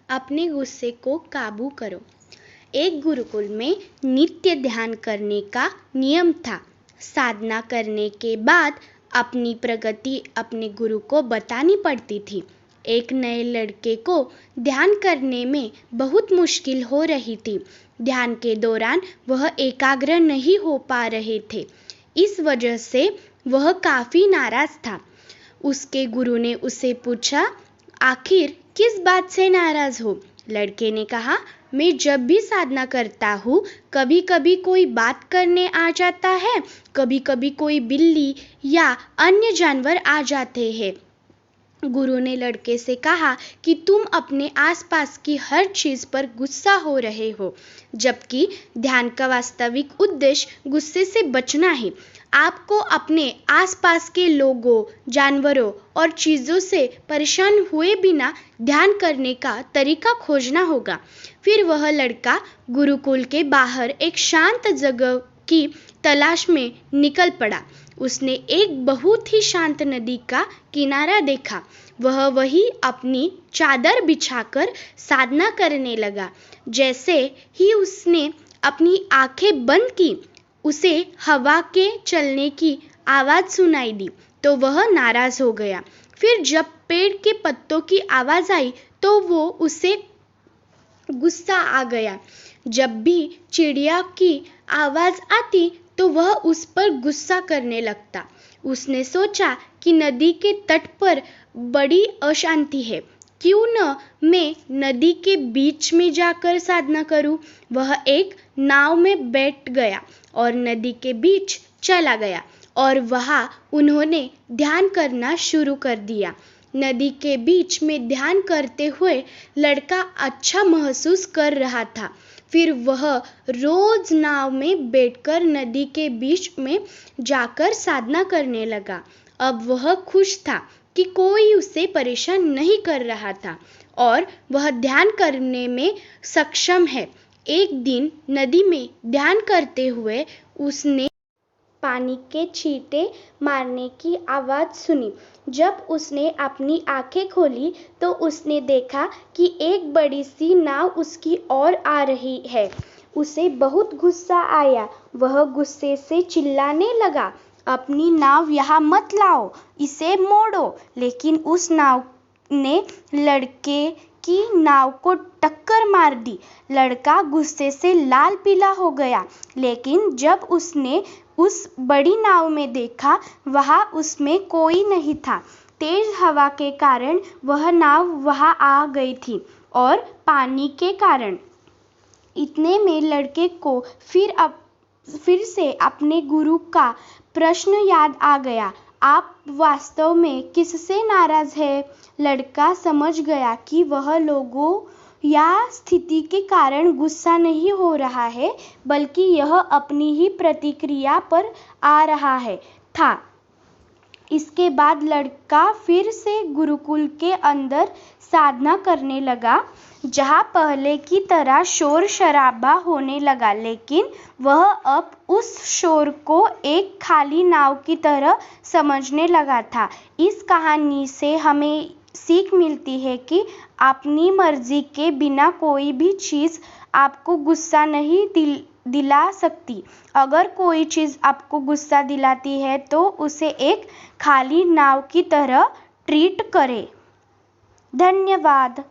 अपने गुस्से को काबू करो। एक गुरुकुल में नित्य ध्यान करने का नियम था। साधना करने के बाद अपनी प्रगति अपने गुरु को बतानी पड़ती थी। एक नए लड़के को ध्यान करने में बहुत मुश्किल हो रही थी। ध्यान के दौरान वह एकाग्र नहीं हो पा रहे थे। इस वजह से वह काफ़ी नाराज था। उसके गुरु ने उससे पूछा, आखिर किस बात से नाराज हो? लड़के ने कहा, मैं जब भी साधना करता हूँ, कभी कभी कोई बात करने आ जाता है, कभी कभी कोई बिल्ली या अन्य जानवर आ जाते हैं। गुरु ने लड़के से कहा कि तुम अपने आसपास की हर चीज़ पर गुस्सा हो रहे हो, जबकि ध्यान का वास्तविक उद्देश्य गुस्से से बचना है। आपको अपने आसपास के लोगों, जानवरों और चीज़ों से परेशान हुए बिना ध्यान करने का तरीका खोजना होगा। फिर वह लड़का गुरुकुल के बाहर एक शांत जगह की तलाश में निकल पड़ा। उसने एक बहुत ही शांत नदी का किनारा देखा। वह वहीं अपनी चादर बिछाकर साधना करने लगा। जैसे ही उसने अपनी आंखें बंद की, उसे हवा के चलने की आवाज़ सुनाई दी तो वह नाराज़ हो गया। फिर जब पेड़ के पत्तों की आवाज़ आई तो वो उसे गुस्सा आ गया। जब भी चिड़िया की आवाज़ आती तो वह उस पर गुस्सा करने लगता। उसने सोचा कि नदी के तट पर बड़ी अशांति है, क्यों न मैं नदी के बीच में जाकर साधना करूं। वह एक नाव में बैठ गया और नदी के बीच चला गया और वहां उन्होंने ध्यान करना शुरू कर दिया। नदी के बीच में ध्यान करते हुए लड़का अच्छा महसूस कर रहा था। फिर वह रोज नाव में बैठकर नदी के बीच में जाकर साधना करने लगा। अब वह खुश था कि कोई उसे परेशान नहीं कर रहा था और वह ध्यान करने में सक्षम है। एक दिन नदी में ध्यान करते हुए उसने पानी के छींटे मारने की आवाज़ सुनी। जब उसने अपनी आंखें खोली तो उसने देखा कि एक बड़ी सी नाव उसकी ओर आ रही है। उसे बहुत गुस्सा आया। वह गुस्से से चिल्लाने लगा, अपनी नाव यहाँ मत लाओ, इसे मोड़ो। लेकिन उस नाव ने लड़के की नाव को टक्कर मार दी। लड़का गुस्से से लाल पीला हो गया, लेकिन जब उसने उस बड़ी नाव में देखा, वहाँ उसमें कोई नहीं था। तेज हवा के कारण वह नाव वहाँ आ गई थी और पानी के कारण। इतने में लड़के को फिर से अपने गुरु का प्रश्न याद आ गया, आप वास्तव में किससे नाराज है? लड़का समझ गया कि वह लोगों या स्थिति के कारण गुस्सा नहीं हो रहा है, बल्कि यह अपनी ही प्रतिक्रिया पर आ रहा था। इसके बाद लड़का फिर से गुरुकुल के अंदर साधना करने लगा, जहाँ पहले की तरह शोर शराबा होने लगा, लेकिन वह अब उस शोर को एक खाली नाव की तरह समझने लगा था। इस कहानी से हमें सीख मिलती है कि अपनी मर्जी के बिना कोई भी चीज़ आपको गुस्सा नहीं दिला सकती। अगर कोई चीज़ आपको गुस्सा दिलाती है तो उसे एक खाली नाव की तरह ट्रीट करें। धन्यवाद।